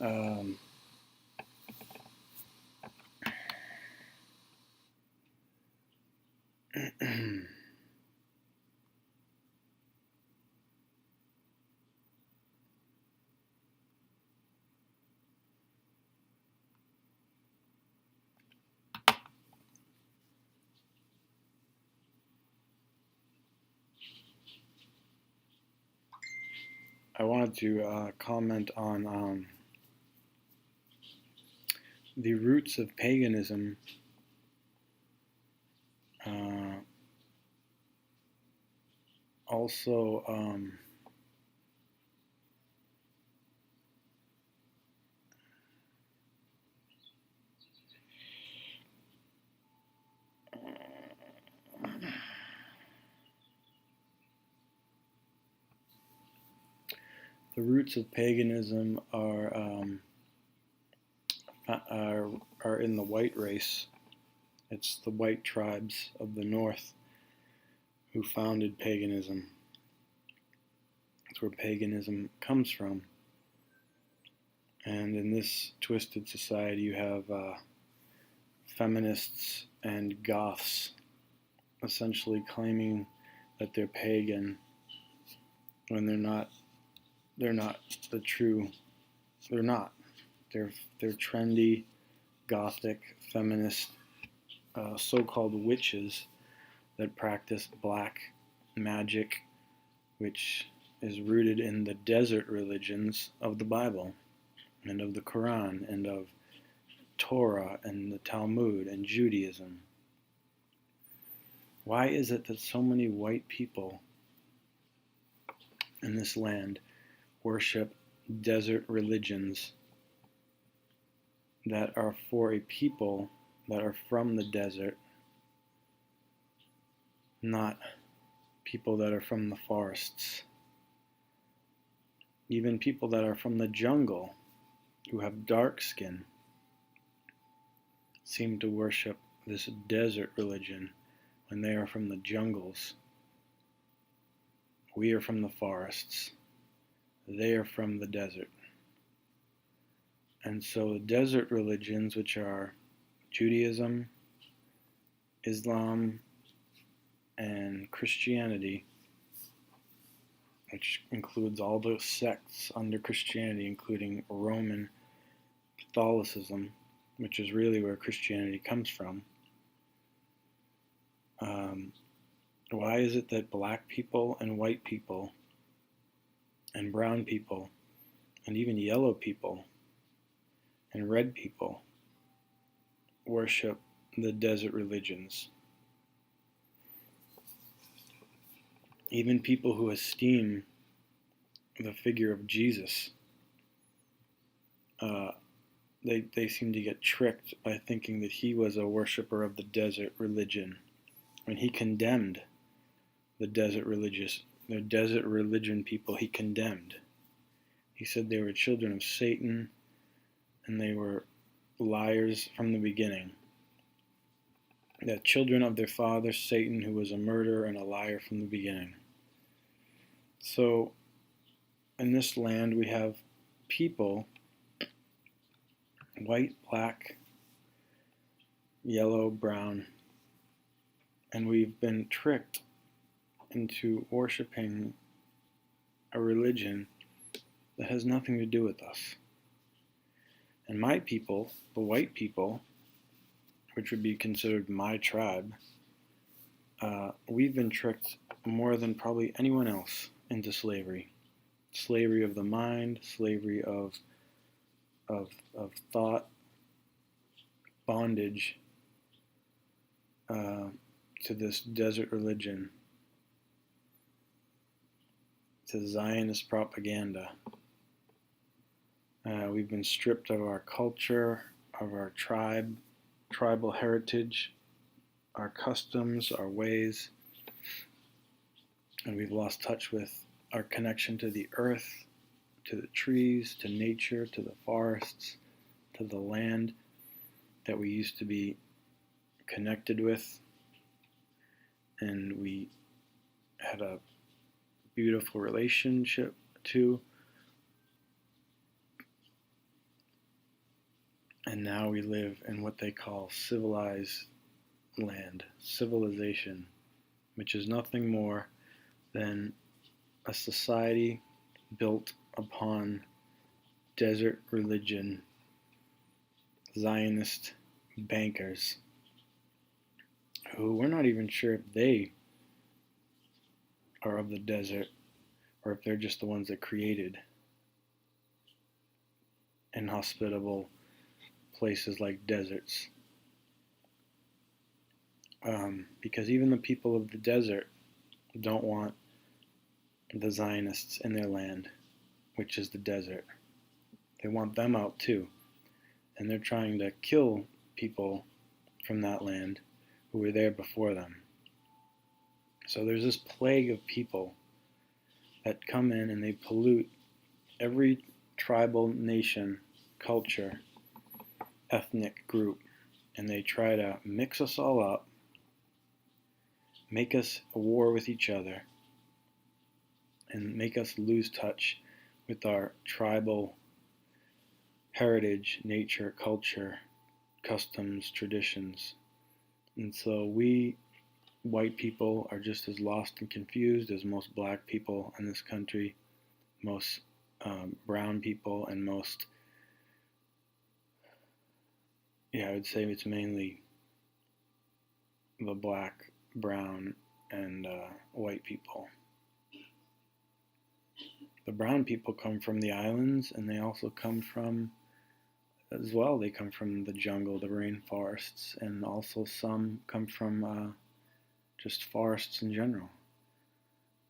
Um, I wanted to comment on the roots of paganism. Uh, also, the roots of paganism are are in the white race. It's the white tribes of the north who founded paganism. That's where paganism comes from. And in this twisted society, you have feminists and goths essentially claiming that they're pagan when they're not. They're not the true. They're not. They're trendy, gothic, feminist, so-called witches that practice black magic, which is rooted in the desert religions of the Bible and of the Quran and of Torah and the Talmud and Judaism. Why is it that so many white people in this land worship desert religions that are for a people that are from the desert, not people that are from the forests? Even people that are from the jungle, who have dark skin, seem to worship this desert religion when they are from the jungles. We are from the forests. They are from the desert. And so the desert religions, which are Judaism, Islam, and Christianity, which includes all the sects under Christianity, including Roman Catholicism, which is really where Christianity comes from. Why is it that black people and white people and brown people and even yellow people and red people worship the desert religions? Even people who esteem the figure of Jesus, they seem to get tricked by thinking that he was a worshiper of the desert religion when he condemned the desert religion people. He condemned. He said they were children of Satan and they were liars from the beginning. That children of their father Satan, who was a murderer and a liar from the beginning. So in this land we have people, white, black, yellow, brown, and we've been tricked into worshiping a religion that has nothing to do with us. And my people, the white people, which would be considered my tribe, we've been tricked more than probably anyone else into slavery. Slavery of the mind, slavery of thought, bondage to this desert religion, to Zionist propaganda. We've been stripped of our culture, of our tribal heritage, our customs, our ways, and we've lost touch with our connection to the earth, to the trees, to nature, to the forests, to the land that we used to be connected with, and we had a beautiful relationship to. And now we live in what they call civilized land, civilization, which is nothing more than a society built upon desert religion, Zionist bankers, who we're not even sure if they are of the desert or if they're just the ones that created inhospitable places like deserts. Because even the people of the desert don't want the Zionists in their land, which is the desert. They want them out too. And they're trying to kill people from that land who were there before them. So there's this plague of people that come in and they pollute every tribal nation, culture, ethnic group, and they try to mix us all up, make us a war with each other, and make us lose touch with our tribal heritage, nature, culture, customs, traditions. And so we white people are just as lost and confused as most black people in this country, most brown people, and most, I would say it's mainly the black, brown, and white people. The brown people come from the islands, and they also come from, as well, they come from the jungle, the rainforests, and also some come from just forests in general.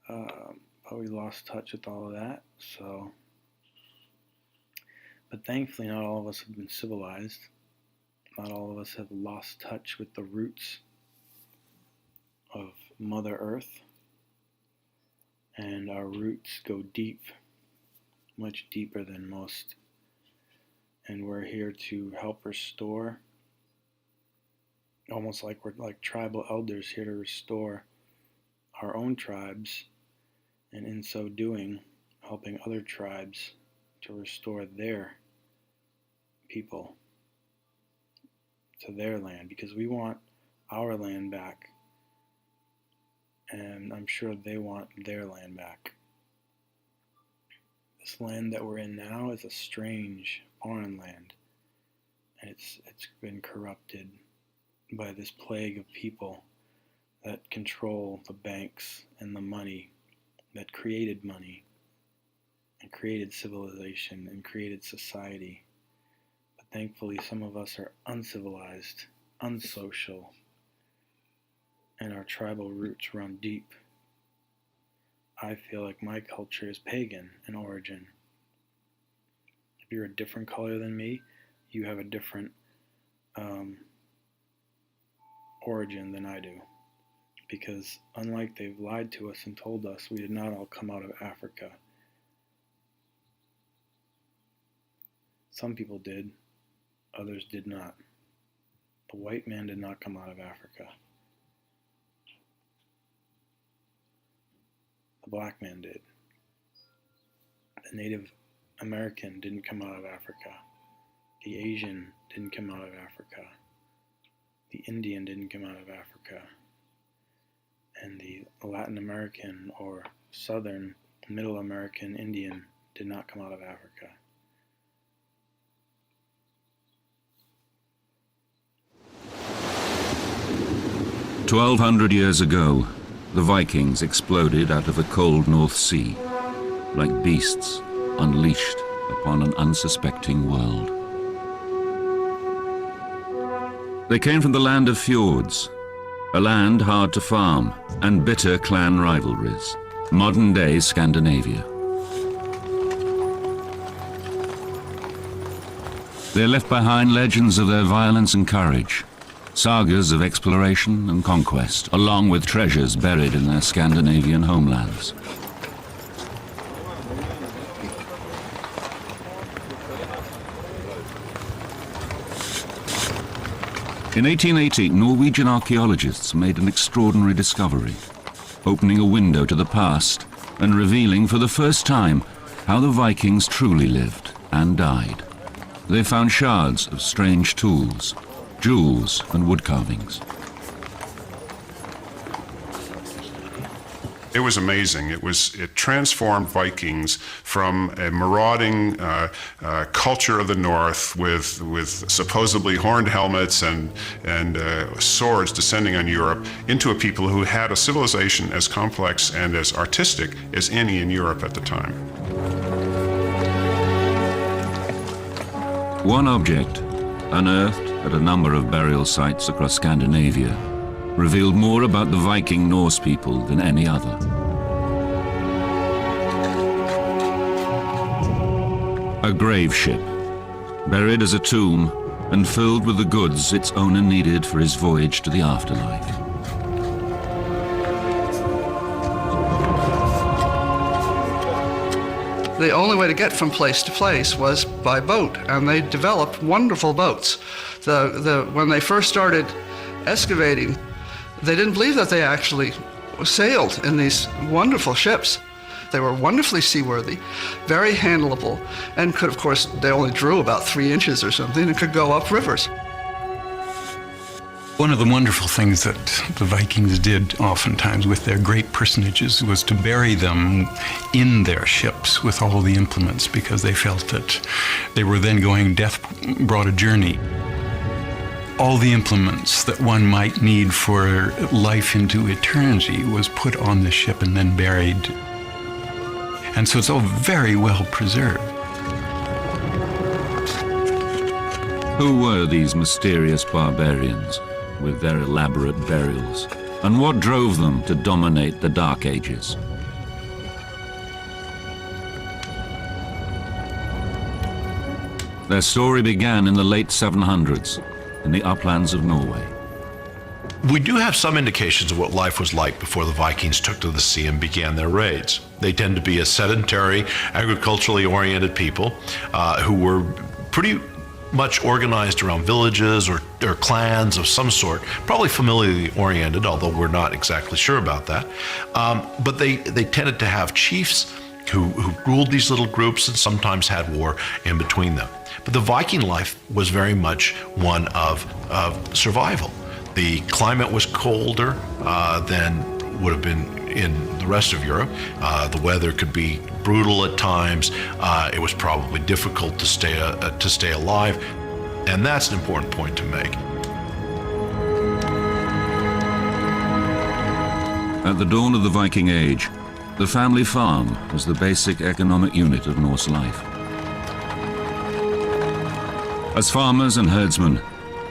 But we lost touch with all of that, so. But thankfully, not all of us have been civilized. Not all of us have lost touch with the roots of Mother Earth. And our roots go deep, much deeper than most. And we're here to help restore, almost like we're like tribal elders here to restore our own tribes, and in so doing, helping other tribes to restore their people to their land, because we want our land back, and I'm sure they want their land back. This land that we're in now is a strange, foreign land, and it's been corrupted by this plague of people that control the banks and the money that created money and created civilization and created society. But thankfully, some of us are uncivilized, unsocial, and our tribal roots run deep. I feel like my culture is pagan in origin. If you're a different color than me, you have a different origin than I do. Because unlike they've lied to us and told us, we did not all come out of Africa. Some people did, others did not. The white man did not come out of Africa. The black man did. The Native American didn't come out of Africa. The Asian didn't come out of Africa. The Indian didn't come out of Africa. And the Latin American or Southern Middle American Indian did not come out of Africa. "1,200 years ago, the Vikings exploded out of the cold North Sea, like beasts unleashed upon an unsuspecting world. They came from the land of fjords, a land hard to farm and bitter clan rivalries, modern-day Scandinavia. They left behind legends of their violence and courage, sagas of exploration and conquest, along with treasures buried in their Scandinavian homelands. In 1880, Norwegian archaeologists made an extraordinary discovery, opening a window to the past and revealing for the first time how the Vikings truly lived and died. they found shards of strange tools, jewels and wood carvings. It was amazing. It transformed Vikings from a marauding culture of the north with supposedly horned helmets and swords descending on Europe into a people who had a civilization as complex and as artistic as any in Europe at the time. One object, unearthed at a number of burial sites across Scandinavia, revealed more about the Viking Norse people than any other. A grave ship, buried as a tomb and filled with the goods its owner needed for his voyage to the afterlife. The only way to get from place to place was by boat, and they developed wonderful boats. When they first started excavating, they didn't believe that they actually sailed in these wonderful ships. They were wonderfully seaworthy, very handleable, and could, of course, they only drew about 3 inches or something and could go up rivers. One of the wonderful things that the Vikings did oftentimes with their great personages was to bury them in their ships with all the implements, because they felt that they were then going death brought a journey. All the implements that one might need for life into eternity was put on the ship and then buried. And so it's all very well preserved. Who were these mysterious barbarians with their elaborate burials? And what drove them to dominate the Dark Ages? Their story began in the late 700s in the uplands of Norway. We do have some indications of what life was like before the Vikings took to the sea and began their raids. They tend to be a sedentary, agriculturally oriented people who were pretty much organized around villages or clans of some sort, probably familially oriented, although we're not exactly sure about that. But they tended to have chiefs who ruled these little groups and sometimes had war in between them. But the Viking life was very much one of survival. The climate was colder than would have been in the rest of Europe. The weather could be brutal at times. It was probably difficult to stay alive, and that's an important point to make. At the dawn of the Viking Age, the family farm was the basic economic unit of Norse life. As farmers and herdsmen,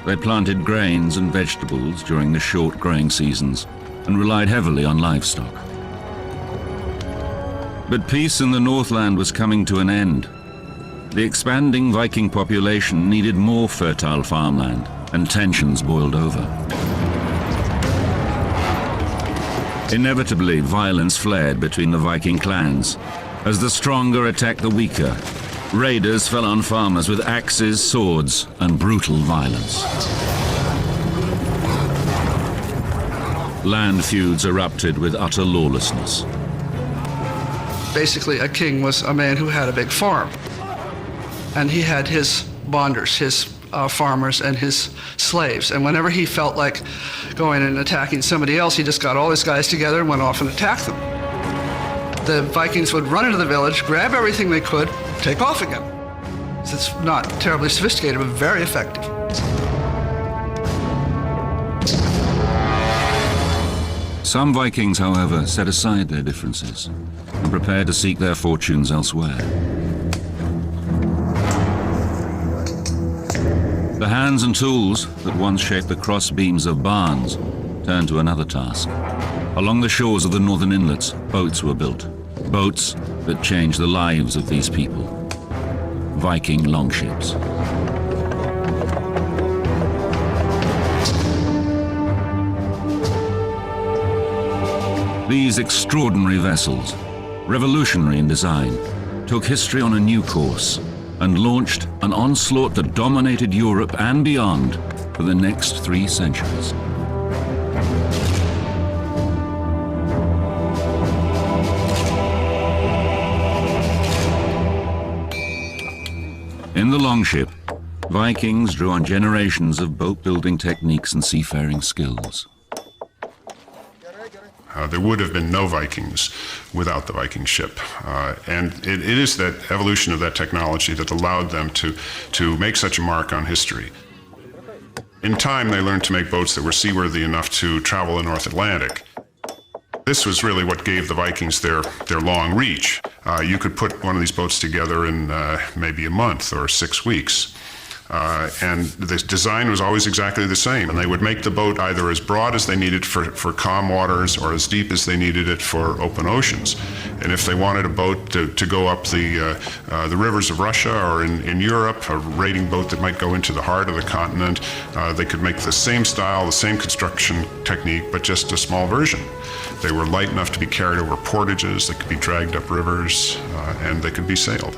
they planted grains and vegetables during the short growing seasons and relied heavily on livestock. But peace in the Northland was coming to an end. The expanding Viking population needed more fertile farmland, and tensions boiled over. Inevitably, violence flared between the Viking clans. As the stronger attacked the weaker, raiders fell on farmers with axes, swords, and brutal violence. Land feuds erupted with utter lawlessness. Basically, a king was a man who had a big farm, and he had his bonders, his farmers, and his slaves. And whenever he felt like going and attacking somebody else, he just got all his guys together and went off and attacked them. The Vikings would run into the village, grab everything they could, take off again. So it's not terribly sophisticated, but very effective. Some Vikings, however, set aside their differences and prepared to seek their fortunes elsewhere. The hands and tools that once shaped the cross beams of barns turned to another task. Along the shores of the northern inlets, boats were built. Boats that changed the lives of these people. Viking longships. These extraordinary vessels, revolutionary in design, took history on a new course and launched an onslaught that dominated Europe and beyond for the next 3 centuries. In the longship, Vikings drew on generations of boat-building techniques and seafaring skills. There would have been no Vikings without the Viking ship. And it is that evolution of that technology that allowed them to make such a mark on history. In time, they learned to make boats that were seaworthy enough to travel the North Atlantic. This was really what gave the Vikings their long reach. You could put one of these boats together in maybe a month or 6 weeks. And the design was always exactly the same. And they would make the boat either as broad as they needed for calm waters or as deep as they needed it for open oceans. And if they wanted a boat to go up the rivers of Russia or in Europe, a raiding boat that might go into the heart of the continent, they could make the same style, the same construction technique, but just a small version. They were light enough to be carried over portages, they could be dragged up rivers, and they could be sailed.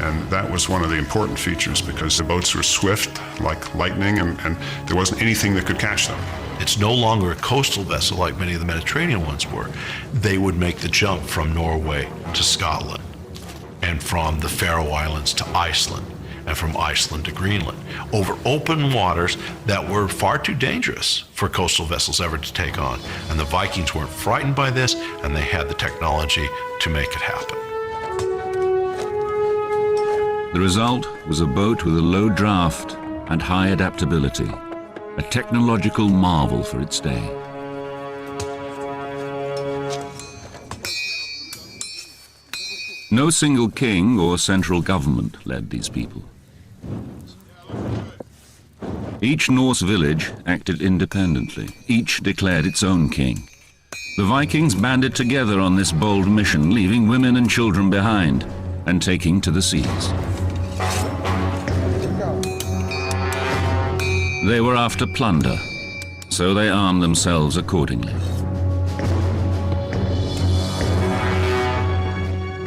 And that was one of the important features because the boats were swift like lightning and there wasn't anything that could catch them. It's no longer a coastal vessel like many of the Mediterranean ones were. They would make the jump from Norway to Scotland and from the Faroe Islands to Iceland and from Iceland to Greenland over open waters that were far too dangerous for coastal vessels ever to take on. And the Vikings weren't frightened by this, and they had the technology to make it happen. The result was a boat with a low draft and high adaptability, a technological marvel for its day. No single king or central government led these people. Each Norse village acted independently. Each declared its own king. The Vikings banded together on this bold mission, leaving women and children behind and taking to the seas. They were after plunder, so they armed themselves accordingly.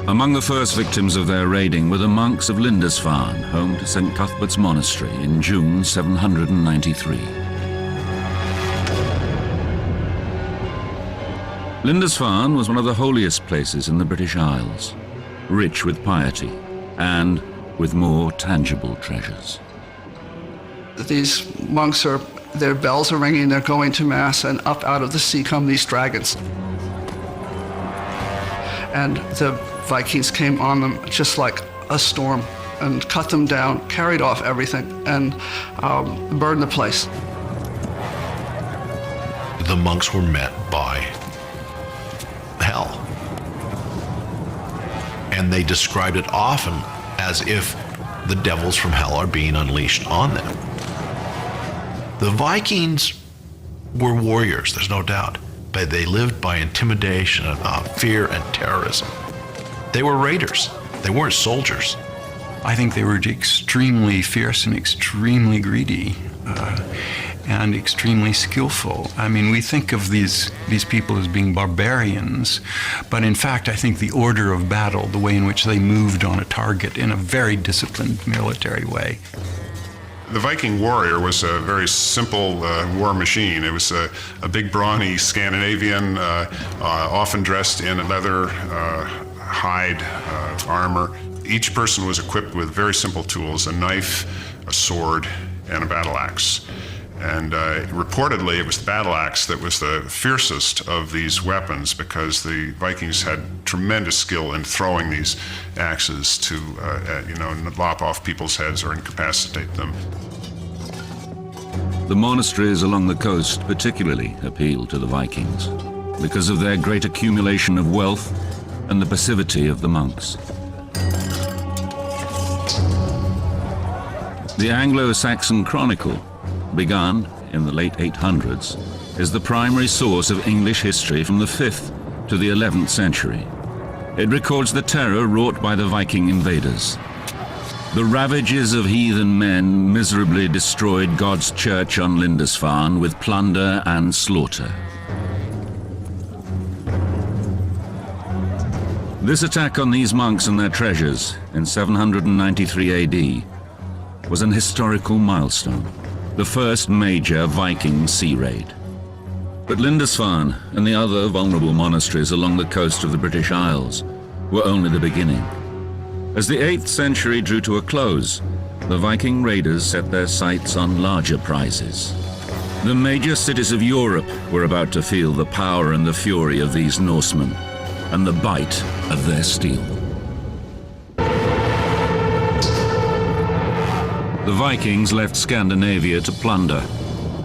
Among the first victims of their raiding were the monks of Lindisfarne, home to St. Cuthbert's Monastery in June 793. Lindisfarne was one of the holiest places in the British Isles, rich with piety and with more tangible treasures. These monks their bells are ringing, they're going to mass, and up out of the sea come these dragons. And the Vikings came on them just like a storm and cut them down, carried off everything, and burned the place. The monks were met by hell. And they described it often as if the devils from hell are being unleashed on them. The Vikings were warriors, there's no doubt, but they lived by intimidation, fear, and terrorism. They were raiders. They weren't soldiers. I think they were extremely fierce and extremely greedy and extremely skillful. I mean, we think of these people as being barbarians, but in fact, I think the order of battle, the way in which they moved on a target in a very disciplined military way. The Viking warrior was a very simple war machine. It was a big, brawny Scandinavian, often dressed in leather, hide, armor. Each person was equipped with very simple tools, a knife, a sword, and a battle axe. And reportedly, it was the battle axe that was the fiercest of these weapons because the Vikings had tremendous skill in throwing these axes to, lop off people's heads or incapacitate them. The monasteries along the coast particularly appealed to the Vikings because of their great accumulation of wealth and the passivity of the monks. The Anglo-Saxon Chronicle, begun in the late 800s, is the primary source of English history from the 5th to the 11th century. It records the terror wrought by the Viking invaders. The ravages of heathen men miserably destroyed God's church on Lindisfarne with plunder and slaughter. This attack on these monks and their treasures in 793 AD was an historical milestone, the first major Viking sea raid. But Lindisfarne and the other vulnerable monasteries along the coast of the British Isles were only the beginning. As the 8th century drew to a close, the Viking raiders set their sights on larger prizes. The major cities of Europe were about to feel the power and the fury of these Norsemen, and the bite of their steel. The Vikings left Scandinavia to plunder.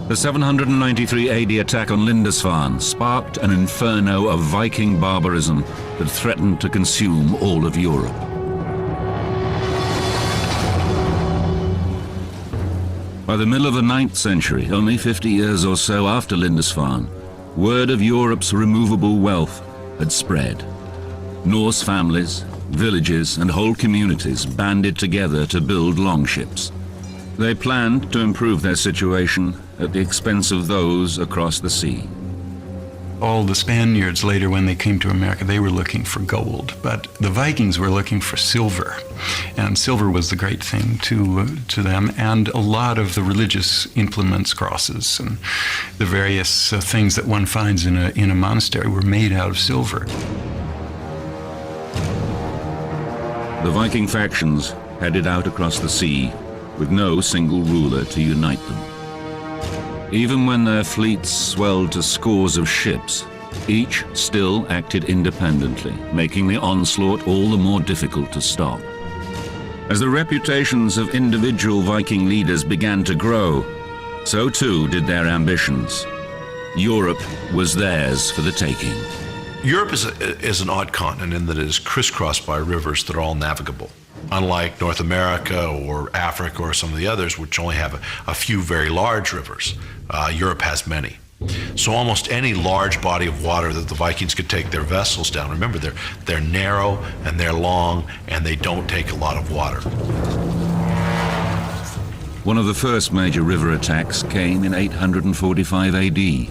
The 793 AD attack on Lindisfarne sparked an inferno of Viking barbarism that threatened to consume all of Europe. By the middle of the 9th century, only 50 years or so after Lindisfarne, word of Europe's removable wealth had spread. Norse families, villages, and whole communities banded together to build longships. They planned to improve their situation at the expense of those across the sea. All the Spaniards later, when they came to America, they were looking for gold, but the Vikings were looking for silver, and silver was the great thing to them, and a lot of the religious implements, crosses, and the various things that one finds in a monastery were made out of silver. The Viking factions headed out across the sea with no single ruler to unite them. Even when their fleets swelled to scores of ships, each still acted independently, making the onslaught all the more difficult to stop. As the reputations of individual Viking leaders began to grow, so too did their ambitions. Europe was theirs for the taking. Europe is an odd continent in that it is crisscrossed by rivers that are all navigable. Unlike North America or Africa or some of the others, which only have a few very large rivers, Europe has many. So almost any large body of water that the Vikings could take their vessels down, remember they're narrow and they're long and they don't take a lot of water. One of the first major river attacks came in 845 AD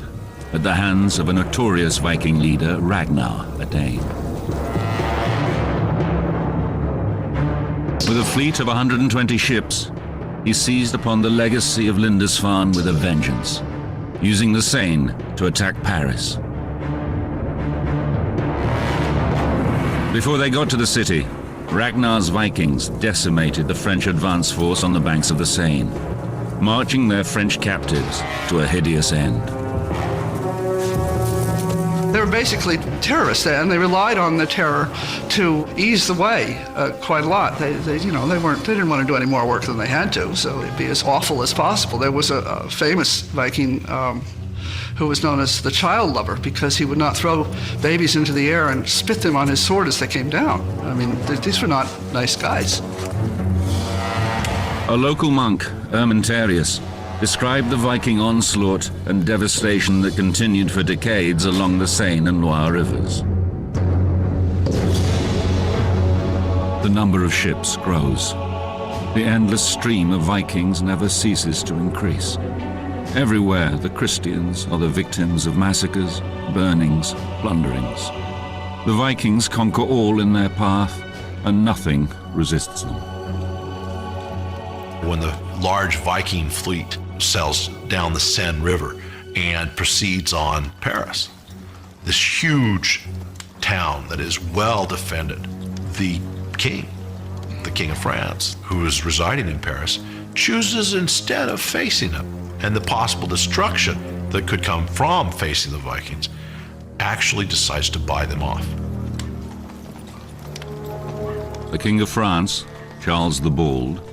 at the hands of a notorious Viking leader, Ragnar, a Dane. With a fleet of 120 ships, he seized upon the legacy of Lindisfarne with a vengeance, using the Seine to attack Paris. Before they got to the city, Ragnar's Vikings decimated the French advance force on the banks of the Seine, marching their French captives to a hideous end. They were basically terrorists, and they relied on the terror to ease the way quite a lot. They didn't want to do any more work than they had to, so it'd be as awful as possible. There was a famous Viking who was known as the child lover because he would not throw babies into the air and spit them on his sword as they came down. I mean, these were not nice guys. A local monk, Ermentarius, described the Viking onslaught and devastation that continued for decades along the Seine and Loire rivers. The number of ships grows. The endless stream of Vikings never ceases to increase. Everywhere, the Christians are the victims of massacres, burnings, plunderings. The Vikings conquer all in their path, and nothing resists them. When the large Viking fleet sails down the Seine River and proceeds on Paris, this huge town that is well defended, the king of France, who is residing in Paris, chooses instead of facing them and the possible destruction that could come from facing the Vikings, actually decides to buy them off. The King of France, Charles the Bald,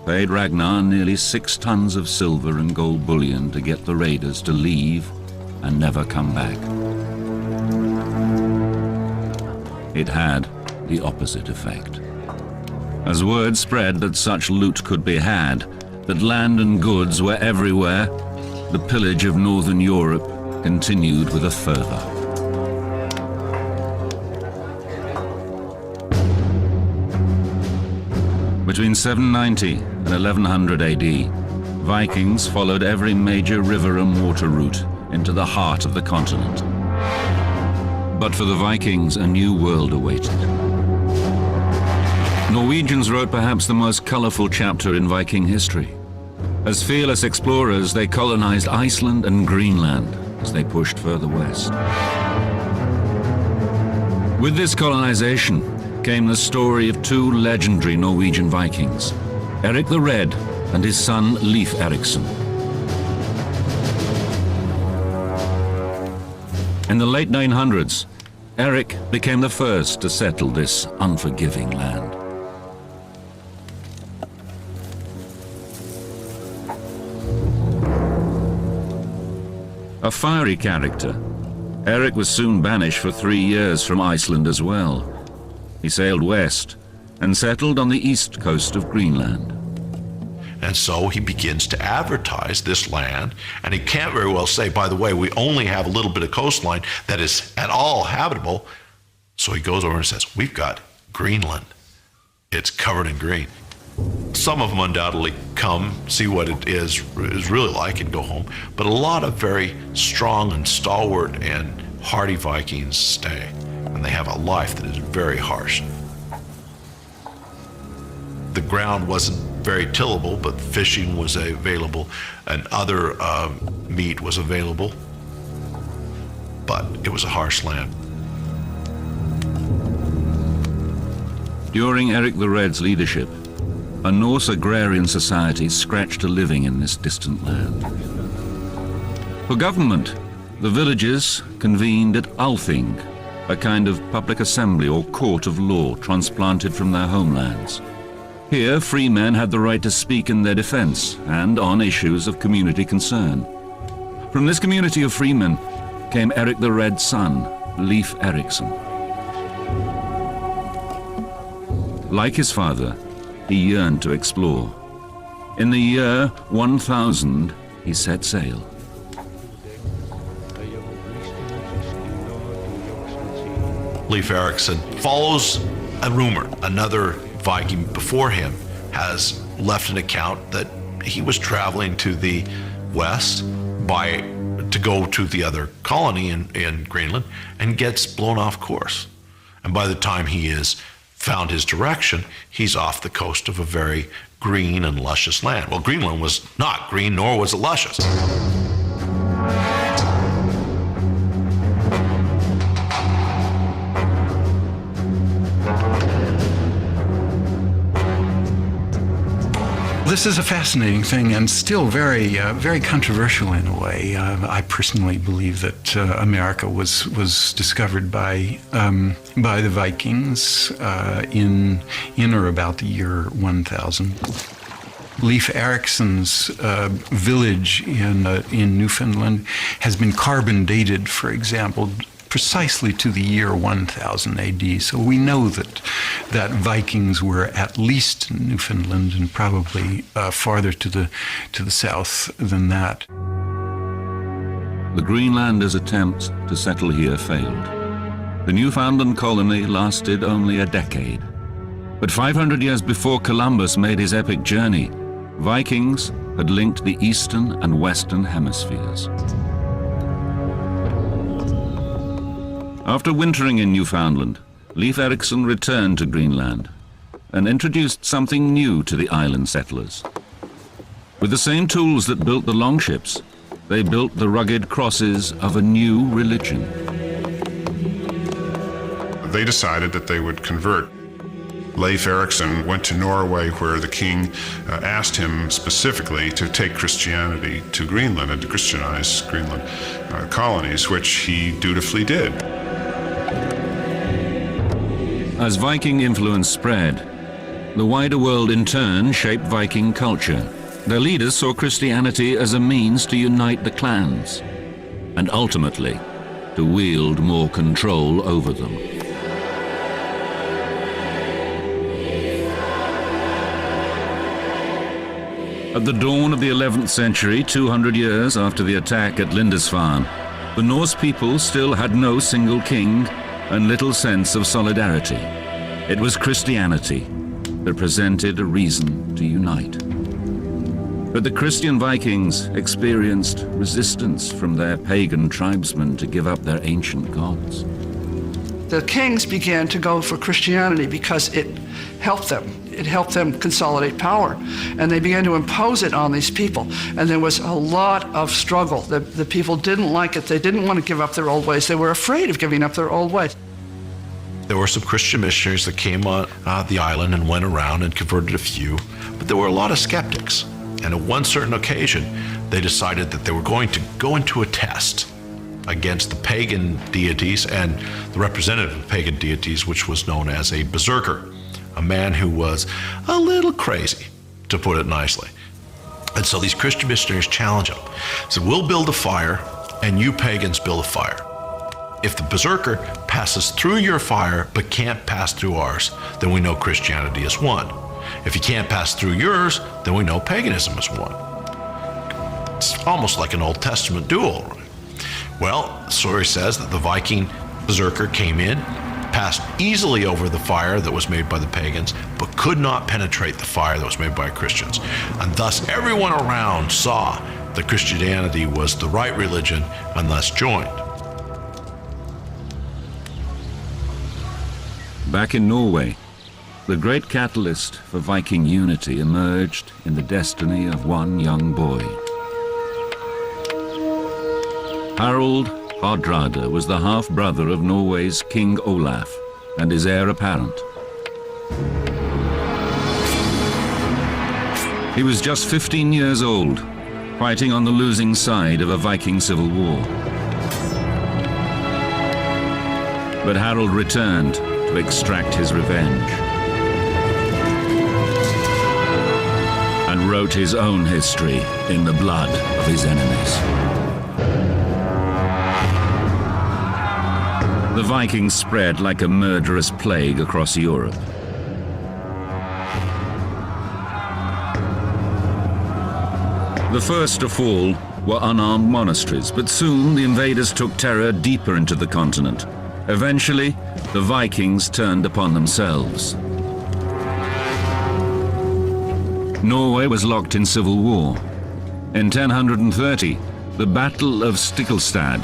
paid Ragnar nearly 6 tons of silver and gold bullion to get the raiders to leave and never come back. It had the opposite effect. As word spread that such loot could be had, that land and goods were everywhere, the pillage of northern Europe continued with a fervor. Between 790 and 1100 AD, Vikings followed every major river and water route into the heart of the continent. But for the Vikings, a new world awaited. Norwegians wrote perhaps the most colorful chapter in Viking history. As fearless explorers, they colonized Iceland and Greenland as they pushed further west. With this colonization came the story of 2 legendary Norwegian Vikings, Eric the Red and his son Leif Erikson. In the late 900s, Eric became the first to settle this unforgiving land. A fiery character, Eric was soon banished for 3 years from Iceland as well. He sailed west and settled on the east coast of Greenland. And so he begins to advertise this land, and he can't very well say, by the way, we only have a little bit of coastline that is at all habitable. So he goes over and says, we've got Greenland. It's covered in green. Some of them undoubtedly come, see what it is really like, and go home. But a lot of very strong and stalwart and hardy Vikings stay, and they have a life that is very harsh. The ground wasn't very tillable, but fishing was available, and other meat was available. But it was a harsh land. During Eric the Red's leadership, a Norse agrarian society scratched a living in this distant land. For government, the villagers convened at Althing, a kind of public assembly or court of law transplanted from their homelands. Here, free men had the right to speak in their defense and on issues of community concern. From this community of freemen came Eric the Red's son, Leif Erikson. Like his father, he yearned to explore. In the year 1000, he set sail. Leif Erikson follows a rumor. Another Viking before him has left an account that he was traveling to the west to go to the other colony in Greenland and gets blown off course. And by the time he has found his direction, he's off the coast of a very green and luscious land. Well, Greenland was not green, nor was it luscious. This is a fascinating thing and still very controversial in a way. I personally believe that America was discovered by the Vikings in or about the year 1000. Leif Erikson's village in Newfoundland has been carbon dated, for example, precisely to the year 1000 AD. So we know that Vikings were at least in Newfoundland and probably farther to the south than that. The Greenlanders' attempt to settle here failed. The Newfoundland colony lasted only a decade. But 500 years before Columbus made his epic journey, Vikings had linked the eastern and western hemispheres. After wintering in Newfoundland, Leif Erikson returned to Greenland and introduced something new to the island settlers. With the same tools that built the longships, they built the rugged crosses of a new religion. They decided that they would convert. Leif Erikson went to Norway, where the king asked him specifically to take Christianity to Greenland and to Christianize Greenland colonies, which he dutifully did. As Viking influence spread, the wider world in turn shaped Viking culture. Their leaders saw Christianity as a means to unite the clans, and ultimately, to wield more control over them. At the dawn of the 11th century, 200 years after the attack at Lindisfarne, the Norse people still had no single king and little sense of solidarity. It was Christianity that presented a reason to unite. But the Christian Vikings experienced resistance from their pagan tribesmen to give up their ancient gods. The kings began to go for Christianity because it helped them. It helped them consolidate power. And they began to impose it on these people. And there was a lot of struggle. The people didn't like it. They didn't want to give up their old ways. They were afraid of giving up their old ways. There were some Christian missionaries that came on the island and went around and converted a few, but there were a lot of skeptics. And at one certain occasion, they decided that they were going to go into a test against the pagan deities and the representative of pagan deities, which was known as a berserker, a man who was a little crazy, to put it nicely. And so these Christian missionaries challenge him. Said, we'll build a fire, and you pagans build a fire. If the berserker passes through your fire but can't pass through ours, then we know Christianity is won. If he can't pass through yours, then we know paganism is won. It's almost like an Old Testament duel, right? Well, the story says that the Viking berserker came in, passed easily over the fire that was made by the pagans, but could not penetrate the fire that was made by Christians. And thus everyone around saw that Christianity was the right religion and thus joined. Back in Norway, the great catalyst for Viking unity emerged in the destiny of one young boy. Harald Hardrada was the half-brother of Norway's King Olaf and his heir apparent. He was just 15 years old, fighting on the losing side of a Viking civil war. But Harald returned to extract his revenge and wrote his own history in the blood of his enemies. The Vikings spread like a murderous plague across Europe. The first to fall were unarmed monasteries, but soon the invaders took terror deeper into the continent. Eventually, the Vikings turned upon themselves. Norway was locked in civil war. In 1030, the Battle of Stiklestad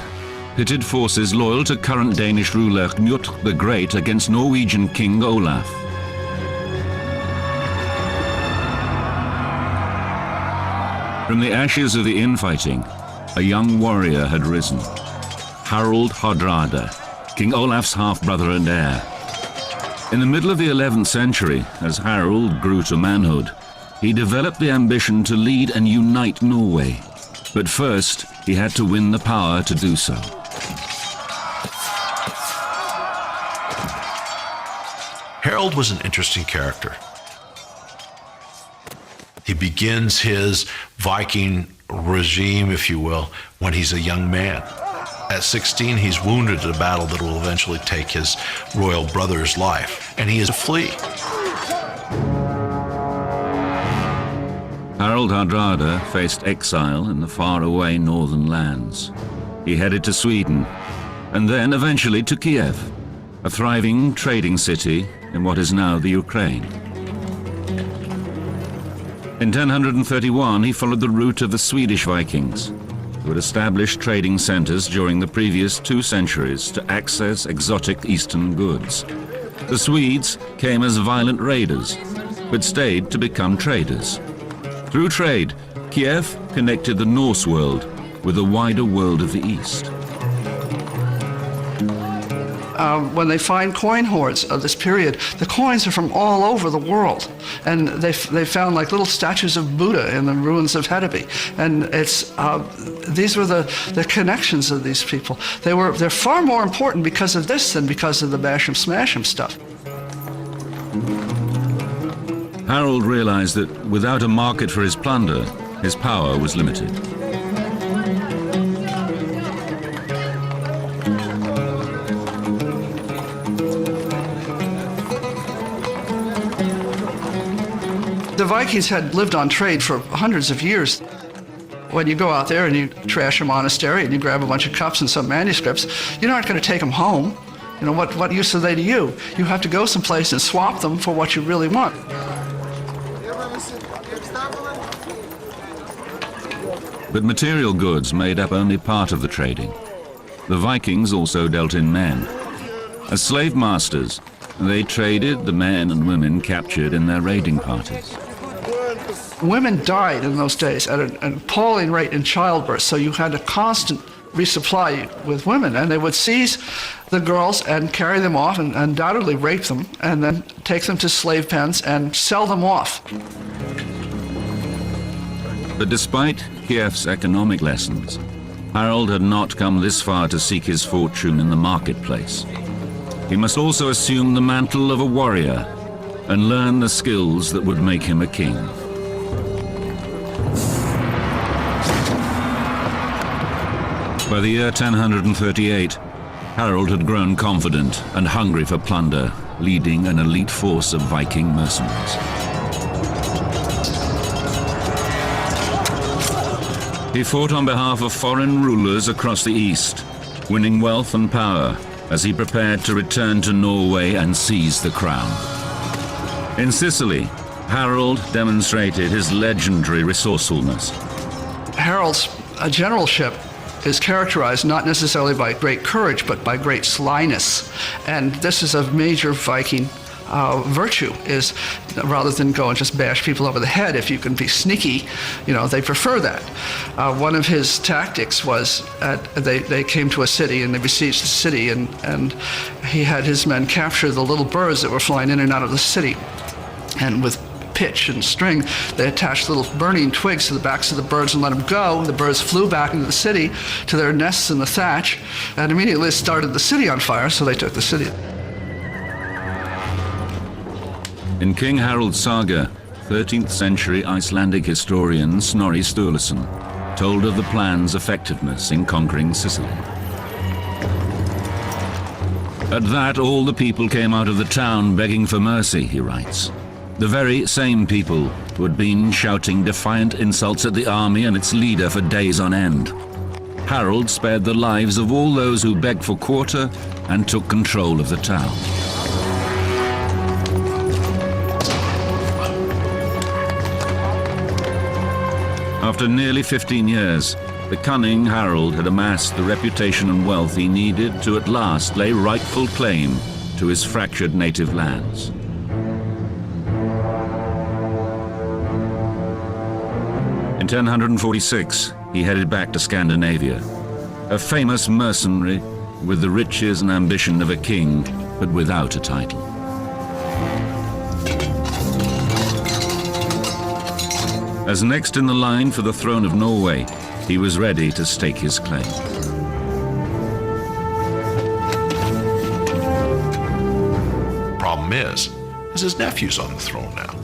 pitted forces loyal to current Danish ruler Knut the Great against Norwegian King Olaf. From the ashes of the infighting, a young warrior had risen, Harald Hardrada, King Olaf's half-brother and heir. In the middle of the 11th century, as Harald grew to manhood, he developed the ambition to lead and unite Norway. But first, he had to win the power to do so. Harald was an interesting character. He begins his Viking regime, if you will, when he's a young man. At 16, he's wounded in a battle that will eventually take his royal brother's life, and he is to flee. Harald Hardrada faced exile in the faraway northern lands. He headed to Sweden, and then eventually to Kiev, a thriving trading city in what is now the Ukraine. In 1031, he followed the route of the Swedish Vikings, who had established trading centers during the previous 2 centuries to access exotic eastern goods. The Swedes came as violent raiders, but stayed to become traders. Through trade, Kiev connected the Norse world with the wider world of the East. When they find coin hoards of this period, the coins are from all over the world. And they found like little statues of Buddha in the ruins of Hedeby. And these were the connections of these people. They're far more important because of this than because of the bash 'em smash 'em stuff. Harald realized that without a market for his plunder, his power was limited. The Vikings had lived on trade for hundreds of years. When you go out there and you trash a monastery and you grab a bunch of cups and some manuscripts, you're not going to take them home. You know, what use are they to you? You have to go someplace and swap them for what you really want. But material goods made up only part of the trading. The Vikings also dealt in men. As slave masters, they traded the men and women captured in their raiding parties. Women died in those days at an appalling rate in childbirth, so you had a constant resupply with women, and they would seize the girls and carry them off and undoubtedly rape them, and then take them to slave pens and sell them off. But despite Kiev's economic lessons, Harold had not come this far to seek his fortune in the marketplace. He must also assume the mantle of a warrior and learn the skills that would make him a king. By the year 1038, Harold had grown confident and hungry for plunder, leading an elite force of Viking mercenaries. He fought on behalf of foreign rulers across the east, winning wealth and power as he prepared to return to Norway and seize the crown. In Sicily, Harold demonstrated his legendary resourcefulness. Harold's generalship is characterized not necessarily by great courage, but by great slyness. And this is a major Viking virtue, is rather than go and just bash people over the head, if you can be sneaky, they prefer that. One of his tactics was they came to a city and they besieged the city, and he had his men capture the little birds that were flying in and out of the city. And with pitch and string, they attached little burning twigs to the backs of the birds and let them go. The birds flew back into the city to their nests in the thatch, and immediately started the city on fire, so they took the city. In King Harold's saga, 13th century Icelandic historian Snorri Sturluson told of the plan's effectiveness in conquering Sicily. At that, all the people came out of the town begging for mercy, he writes. The very same people who had been shouting defiant insults at the army and its leader for days on end. Harold spared the lives of all those who begged for quarter and took control of the town. After nearly 15 years, the cunning Harold had amassed the reputation and wealth he needed to at last lay rightful claim to his fractured native lands. In 1046, he headed back to Scandinavia, a famous mercenary with the riches and ambition of a king, but without a title. As next in the line for the throne of Norway, he was ready to stake his claim. Problem is his nephew's on the throne now.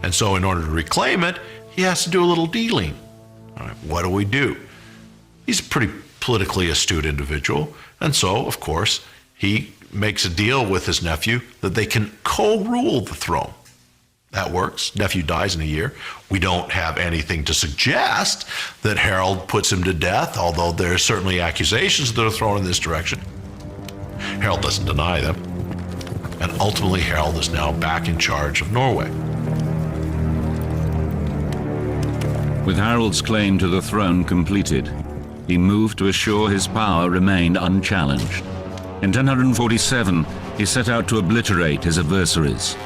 And so in order to reclaim it, he has to do a little dealing. All right, what do? He's a pretty politically astute individual, and so, of course, he makes a deal with his nephew that they can co-rule the throne. That works. Nephew dies in a year. We don't have anything to suggest that Harold puts him to death, although there are certainly accusations that are thrown in this direction. Harold doesn't deny them. And ultimately, Harold is now back in charge of Norway. With Harold's claim to the throne completed, he moved to assure his power remained unchallenged. In 1047, he set out to obliterate his adversaries.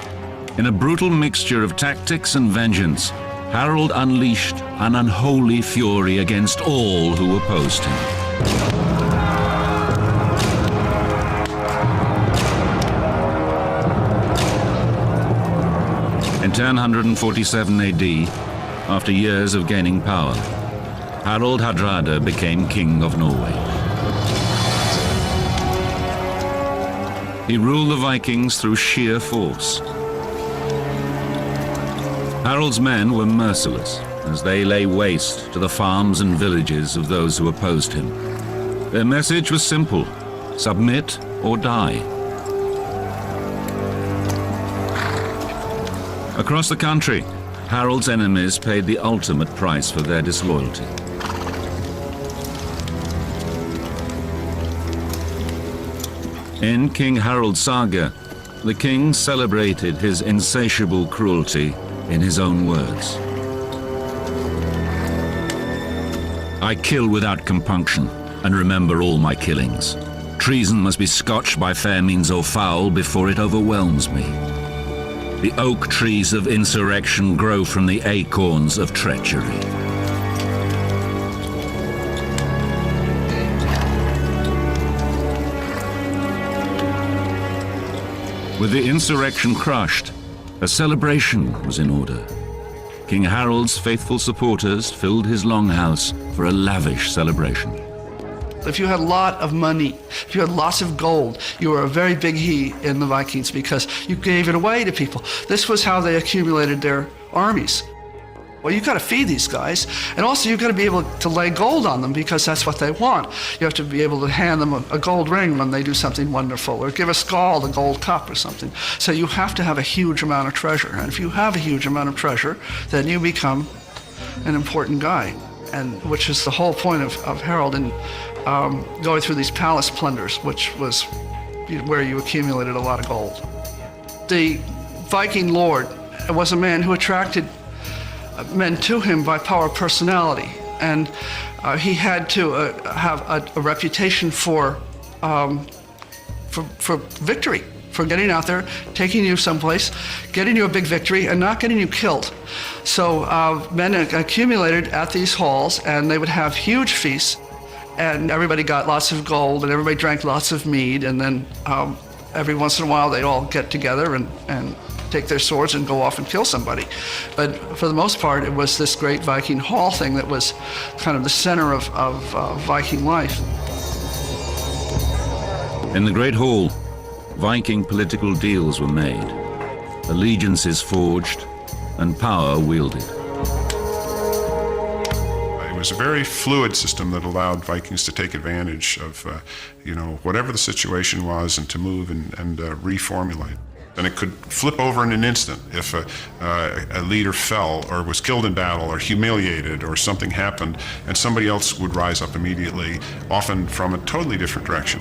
In a brutal mixture of tactics and vengeance, Harold unleashed an unholy fury against all who opposed him. In 1047 AD, after years of gaining power, Harald Hardrada became king of Norway. He ruled the Vikings through sheer force. Harold's men were merciless as they lay waste to the farms and villages of those who opposed him. Their message was simple: submit or die. Across the country, Harold's enemies paid the ultimate price for their disloyalty. In King Harold's saga, the king celebrated his insatiable cruelty in his own words. I kill without compunction, and remember all my killings. Treason must be scotched by fair means or foul before it overwhelms me. The oak trees of insurrection grow from the acorns of treachery. With the insurrection crushed, a celebration was in order. King Harold's faithful supporters filled his longhouse for a lavish celebration. If you had a lot of money, if you had lots of gold, you were a very big he in the Vikings because you gave it away to people. This was how they accumulated their armies. Well, you've got to feed these guys, and also you've got to be able to lay gold on them because that's what they want. You have to be able to hand them a gold ring when they do something wonderful, or give a Skald a gold cup or something. So you have to have a huge amount of treasure, and if you have a huge amount of treasure, then you become an important guy, and which is the whole point of Harold in going through these palace plunders, which was where you accumulated a lot of gold. The Viking lord was a man who attracted men to him by power of personality, and he had to have a reputation for victory, for getting out there, taking you someplace, getting you a big victory, and not getting you killed. So men accumulated at these halls, and they would have huge feasts, and everybody got lots of gold, and everybody drank lots of mead, and then every once in a while they'd all get together and take their swords and go off and kill somebody. But for the most part, it was this great Viking hall thing that was kind of the center of Viking life. In the Great Hall, Viking political deals were made, allegiances forged, and power wielded. It was a very fluid system that allowed Vikings to take advantage of, whatever the situation was, and to move and reformulate. And it could flip over in an instant if a leader fell or was killed in battle or humiliated or something happened, and somebody else would rise up immediately, often from a totally different direction.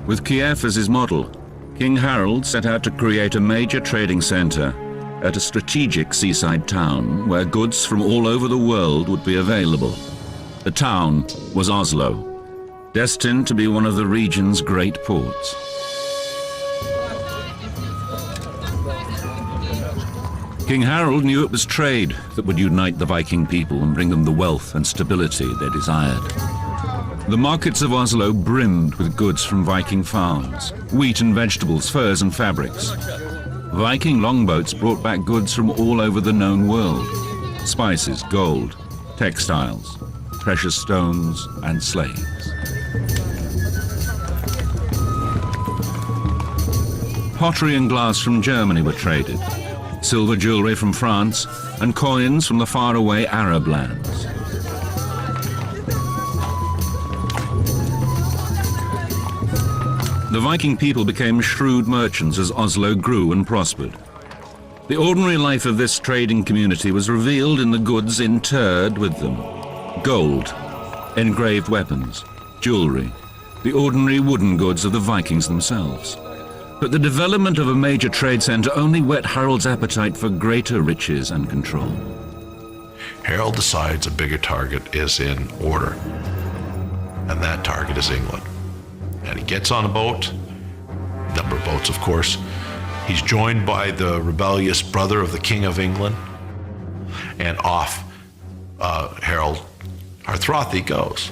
With Kiev as his model, King Harold set out to create a major trading center at a strategic seaside town where goods from all over the world would be available. The town was Oslo, destined to be one of the region's great ports. King Harold knew it was trade that would unite the Viking people and bring them the wealth and stability they desired. The markets of Oslo brimmed with goods from Viking farms, wheat and vegetables, furs and fabrics. Viking longboats brought back goods from all over the known world: spices, gold, textiles, precious stones, and slaves. Pottery and glass from Germany were traded, silver jewelry from France, and coins from the faraway Arab lands. The Viking people became shrewd merchants as Oslo grew and prospered. The ordinary life of this trading community was revealed in the goods interred with them: gold, engraved weapons, jewelry, the ordinary wooden goods of the Vikings themselves. But the development of a major trade center only whet Harold's appetite for greater riches and control. Harold decides a bigger target is in order, and that target is England. And he gets on a boat, number of boats, of course. He's joined by the rebellious brother of the King of England, and off Harold Harthrothi goes.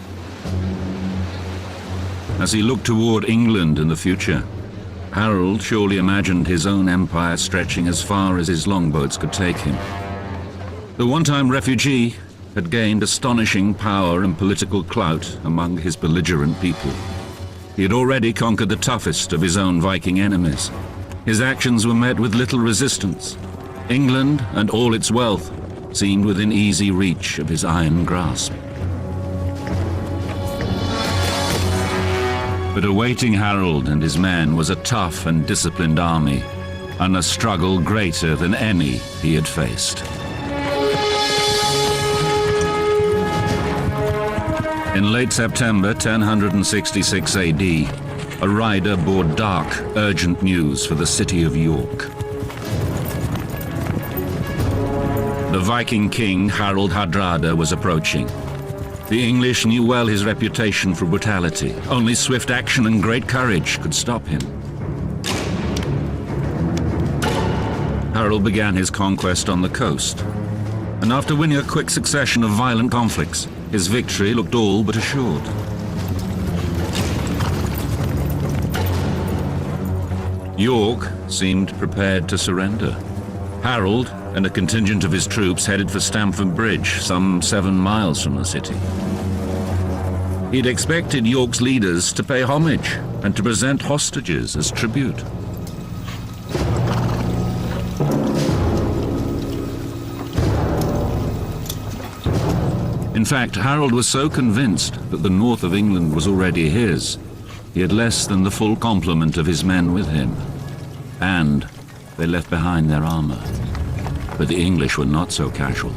As he looked toward England in the future, Harold surely imagined his own empire stretching as far as his longboats could take him. The one-time refugee had gained astonishing power and political clout among his belligerent people. He had already conquered the toughest of his own Viking enemies. His actions were met with little resistance. England and all its wealth seemed within easy reach of his iron grasp. But awaiting Harold and his men was a tough and disciplined army, and a struggle greater than any he had faced. In late September 1066 AD, a rider bore dark, urgent news for the city of York. The Viking king Harald Hardrada was approaching. The English knew well his reputation for brutality. Only swift action and great courage could stop him. Harold began his conquest on the coast, and after winning a quick succession of violent conflicts, his victory looked all but assured. York seemed prepared to surrender. Harold and a contingent of his troops headed for Stamford Bridge, some 7 miles from the city. He'd expected York's leaders to pay homage and to present hostages as tribute. In fact, Harold was so convinced that the north of England was already his, he had less than the full complement of his men with him. And they left behind their armor. But the English were not so casual.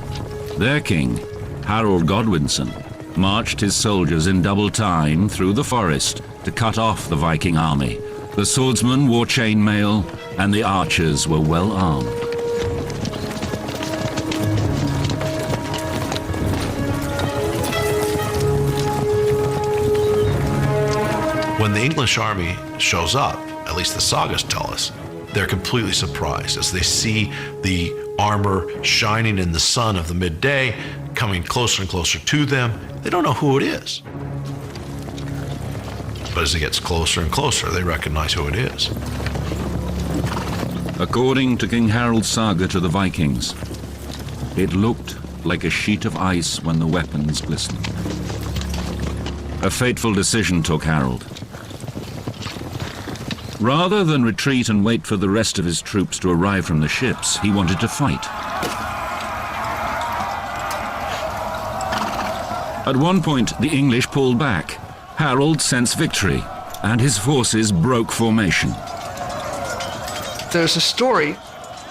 Their king, Harold Godwinson, marched his soldiers in double time through the forest to cut off the Viking army. The swordsmen wore chainmail, and the archers were well armed. When the English army shows up, at least the sagas tell us, they're completely surprised as they see the armor shining in the sun of the midday, coming closer and closer to them. They don't know who it is. But as it gets closer and closer, they recognize who it is. According to King Harold's saga to the Vikings, it looked like a sheet of ice when the weapons glistened. A fateful decision took Harold. Rather than retreat and wait for the rest of his troops to arrive from the ships, he wanted to fight. At one point, the English pulled back. Harold sensed victory, and his forces broke formation. There's a story.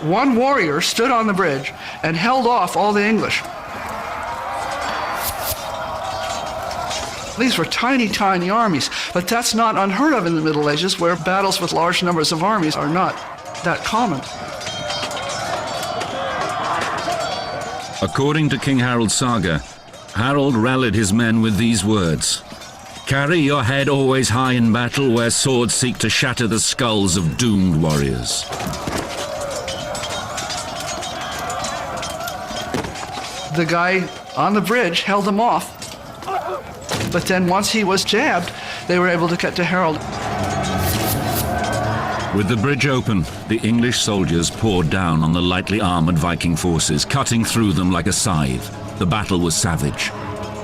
One warrior stood on the bridge and held off all the English. These were tiny, tiny armies, but that's not unheard of in the Middle Ages, where battles with large numbers of armies are not that common. According to King Harold's saga, Harold rallied his men with these words: "Carry your head always high in battle, where swords seek to shatter the skulls of doomed warriors." The guy on the bridge held them off. But then once he was jabbed, they were able to get to Harold. With the bridge open, the English soldiers poured down on the lightly armored Viking forces, cutting through them like a scythe. The battle was savage.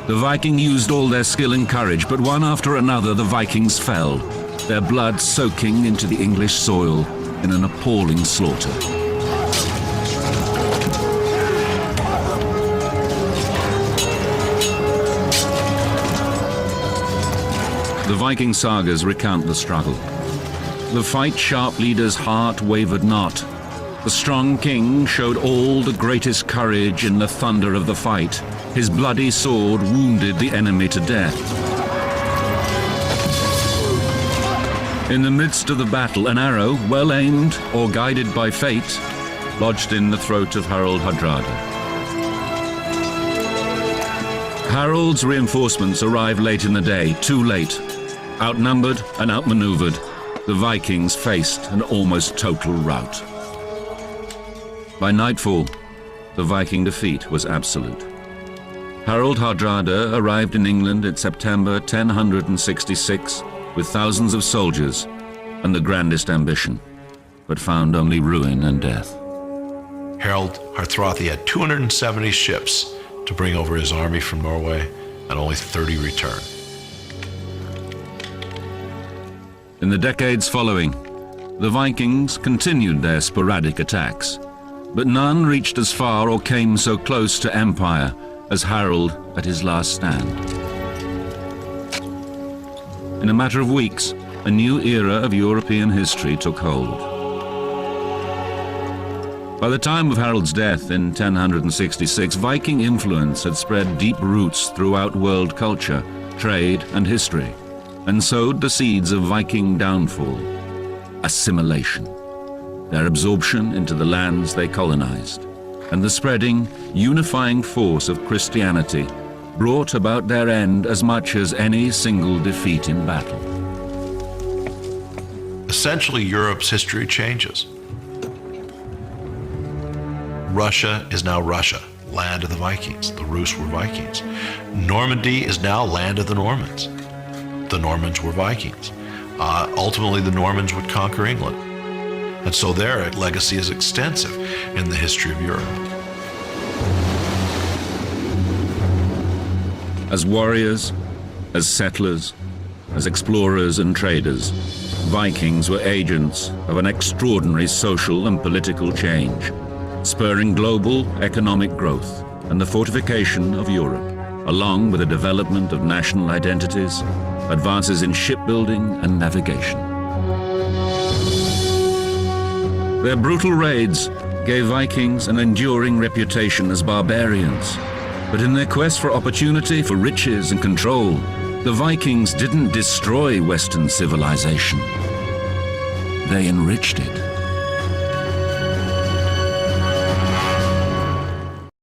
The Viking used all their skill and courage, but one after another the Vikings fell, their blood soaking into the English soil in an appalling slaughter. The Viking sagas recount the struggle. The fight-sharp leader's heart wavered not. The strong king showed all the greatest courage in the thunder of the fight. His bloody sword wounded the enemy to death. In the midst of the battle, an arrow, well aimed or guided by fate, lodged in the throat of Harold Hardrada. Harold's reinforcements arrived late in the day, too late. Outnumbered and outmaneuvered, the Vikings faced an almost total rout. By nightfall, the Viking defeat was absolute. Harold Hardrada arrived in England in September 1066 with thousands of soldiers and the grandest ambition, but found only ruin and death. Harold Hardrada had 270 ships to bring over his army from Norway, and only 30 returned. In the decades following, the Vikings continued their sporadic attacks, but none reached as far or came so close to empire as Harold at his last stand. In a matter of weeks, a new era of European history took hold. By the time of Harold's death in 1066, Viking influence had spread deep roots throughout world culture, trade, and history, and sowed the seeds of Viking downfall, assimilation, their absorption into the lands they colonized, and the spreading, unifying force of Christianity brought about their end as much as any single defeat in battle. Essentially, Europe's history changes. Russia is now Russia, land of the Vikings. The Rus were Vikings. Normandy is now land of the Normans. The Normans were Vikings. Ultimately, the Normans would conquer England. And so their legacy is extensive in the history of Europe. As warriors, as settlers, as explorers and traders, Vikings were agents of an extraordinary social and political change, spurring global economic growth and the fortification of Europe, along with the development of national identities, advances in shipbuilding and navigation. Their brutal raids gave Vikings an enduring reputation as barbarians, but in their quest for opportunity, for riches and control, the Vikings didn't destroy Western civilization. They enriched it.